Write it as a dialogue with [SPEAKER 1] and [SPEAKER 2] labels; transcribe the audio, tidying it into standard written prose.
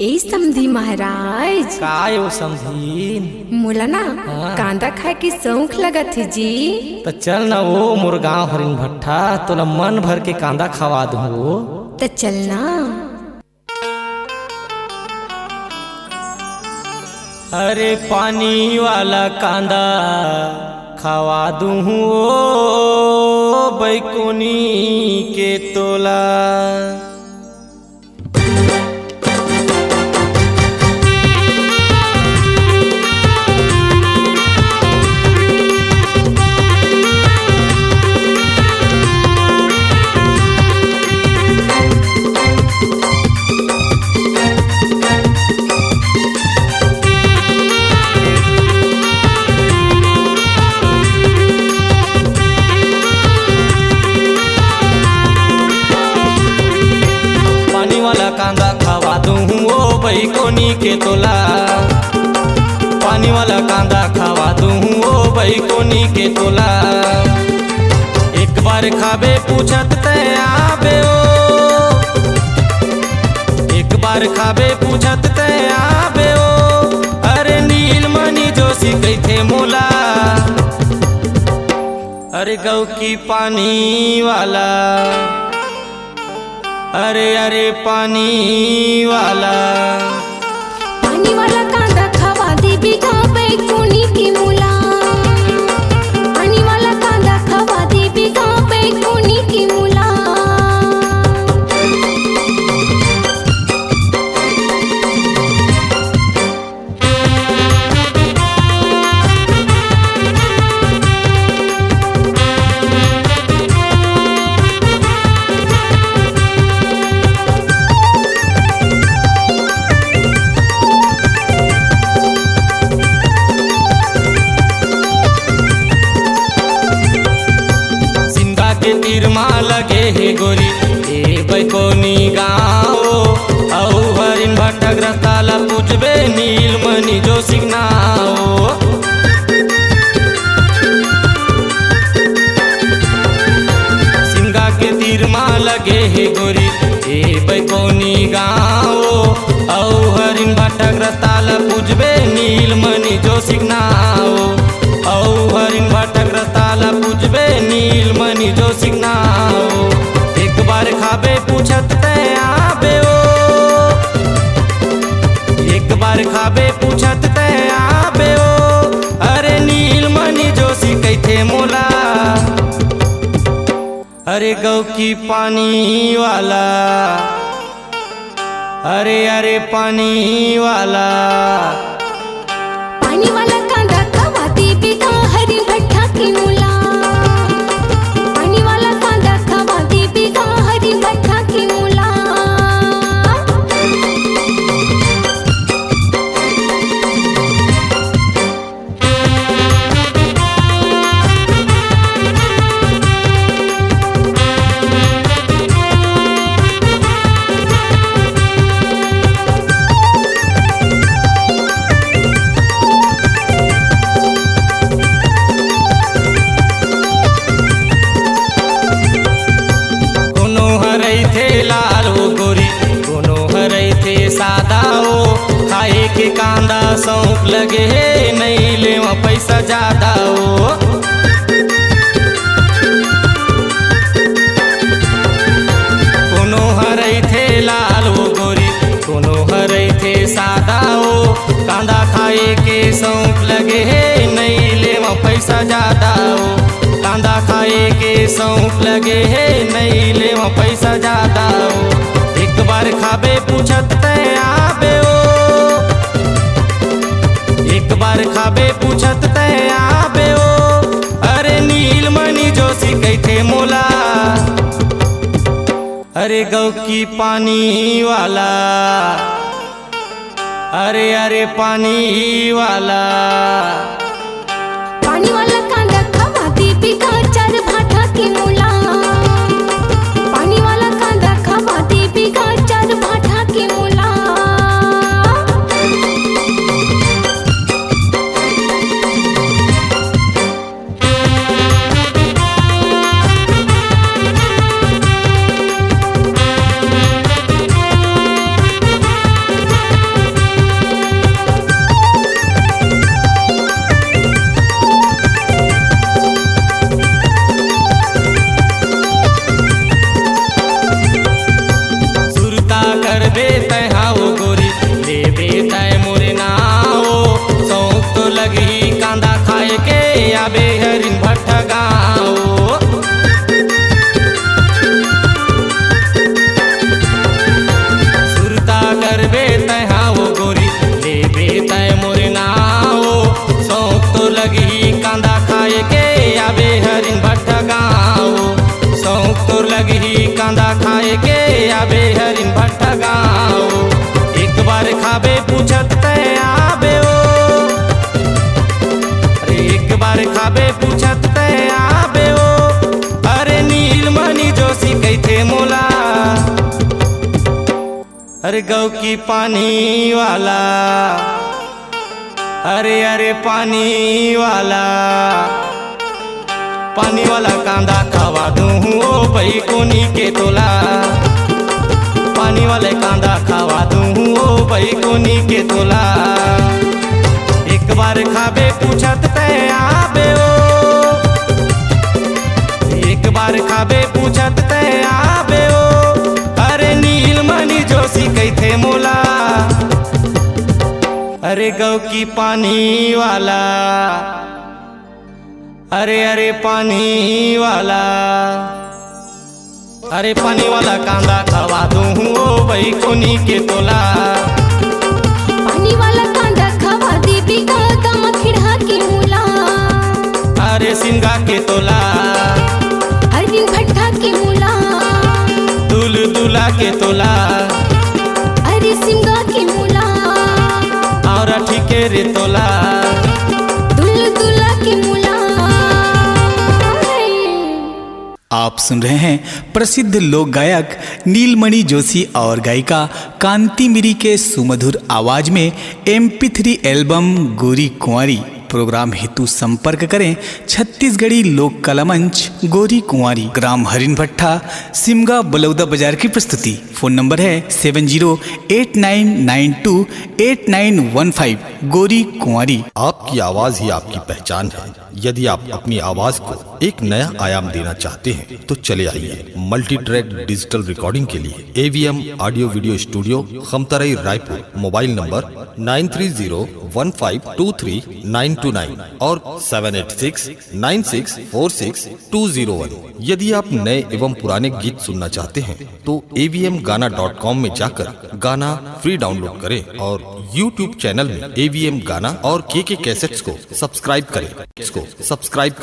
[SPEAKER 1] ए समधी महाराज
[SPEAKER 2] काय ओ समधीन
[SPEAKER 1] मोला ना कांदा खाए की शौक लगत है जी।
[SPEAKER 2] तो चल ना वो मुरगांव हरिन भट्ठा तोला मन भर के कांदा खवा दूँ।
[SPEAKER 1] तो चलना।
[SPEAKER 2] अरे पानी वाला कांदा खवा दूँ बैकुनी के तोला। कांदा खवा दूँ ओ बैकुनी के तोला। पानी वाला कांदा खवा दूँ ओ बैकुनी के तोला। एक बार खाबे पूछत ते आबे ओ, एक बार खाबे पूछत ते आबे ओ। अरे नीलमणि जोशी कैथे मोला। अरे गौ की पानी वाला, अरे अरे पानी वाला
[SPEAKER 1] कांदा खवा दे बिगा बैकुनी की मूला। पानी वाला कांदा खवा दे बिगा बैकुनी की मूला।
[SPEAKER 2] तीरमा लगे हे गोरी ए बैकुनी गाँव। औ हरिन भट्टा ग्रस्ताला पूछबे नीलमणि जोशी नाओ। सिंगा के तीरमा लगे हे गोरी ए बैकुनी गाँव। औ हरिन भट्टा ग्रस्ताला पूछबे नीलमणि जोशी नाओ। औ हरिन भट्टा ग्रस्ताला पूछबे नीलमणि जोशी नाओ। एक बार खाबे पूछत ते आबे ओ, एक बार खाबे पूछत ते आबे ओ। अरे नीलमणि जोशी कैथे मोला। अरे गौ की पानी वाला, अरे अरे पानी वाला।
[SPEAKER 1] पानी वाला कांदा खवा दे बिगा हरिन भट्ठा की मूला। पानी वाला कांदा खवा दे बिगा हरिन भट्ठा की मूला। खाए के कांदा शौक लगे हे नहीं ले पैसा ज्यादा हो। कोनो हरई थे लाल हो गोरी, कोनो हरई थे सादा हो। कांदा खाए के शौक लगे हे नहीं ले पैसा ज्यादा हो। कांदा खाए के शौक लगे हे नहीं ले पैसा ज्यादा हो। एक बार खाबे पूछत ते आबे ओ, एक बार खाबे पूछत ते आबे ओ। अरे नीलमणि जोशी कैथे मोला। अरे गौ की पानी वाला, अरे अरे पानी वाला। पानी वाला कांदा खवा दे बिगा चार भाठा की मूला। पानी वाला कांदा खवा दे बिगा चार भाठा की मूला। आबे हरिन भट्टा गाँव। एक बार खाबे पूछत ते आबे ओ, अरे एक बार खाबे पूछत ते आबे ओ। अरे नीलमणि जोशी कहते मोला, अरे गौ की पानी वाला, अरे अरे पानी वाला, पानी वाला कांदा खवा दूँ ओ भाई कोनी के तोला। पानी वाले कांदा खवा दूँ ओ भाई कोनी के तोला। एक बार खाबे पूछत ते आबे ओ, एक बार खाबे पूछत ते आबे ओ। अरे नीलमणि जोशी कहते मोला, अरे गौ की पानी वाला, अरे अरे पानी वाला, अरे पानी वाला कांदा खवा दूँ ओ भाई कोनी के तोला।
[SPEAKER 3] पानी वाला कांदा खवा दे बिगा दम खिड़ा के मूला।
[SPEAKER 1] अरे सिंगा के तोला,
[SPEAKER 3] हरिन भट्टा के मूला।
[SPEAKER 1] दूल्हा के तोला,
[SPEAKER 3] अरे सिंगा के मूला।
[SPEAKER 1] और ठीके रे तोला,
[SPEAKER 3] दूल्हा के मूला।
[SPEAKER 4] आप सुन रहे हैं प्रसिद्ध लोक गायक नीलमणि जोशी और गायिका कांति मिरी के सुमधुर आवाज में MP3 एल्बम गोरी कुंवारी। प्रोग्राम हेतु संपर्क करें छत्तीसगढ़ी लोक कला मंच गोरी कुंवारी, ग्राम हरिन भट्टा, सिमगा, बलौदा बाजार की प्रस्तुति। फोन नंबर है 7089928915 गोरी कुंवारी।
[SPEAKER 5] आपकी आवाज ही आपकी पहचान है। यदि आप अपनी आवाज को एक नया आयाम देना चाहते हैं तो चले आइए मल्टी ट्रैक डिजिटल रिकॉर्डिंग के लिए AVM audio video studio, Khamtarai, Raipur. Mobile number 9301523929 और 7869646201। यदि आप नए एवं पुराने गीत सुनना चाहते हैं तो avmgana.com में जाकर गाना फ्री डाउनलोड करें और YouTube चैनल में AVM गाना और KK कैसेट्स को सब्सक्राइब करें।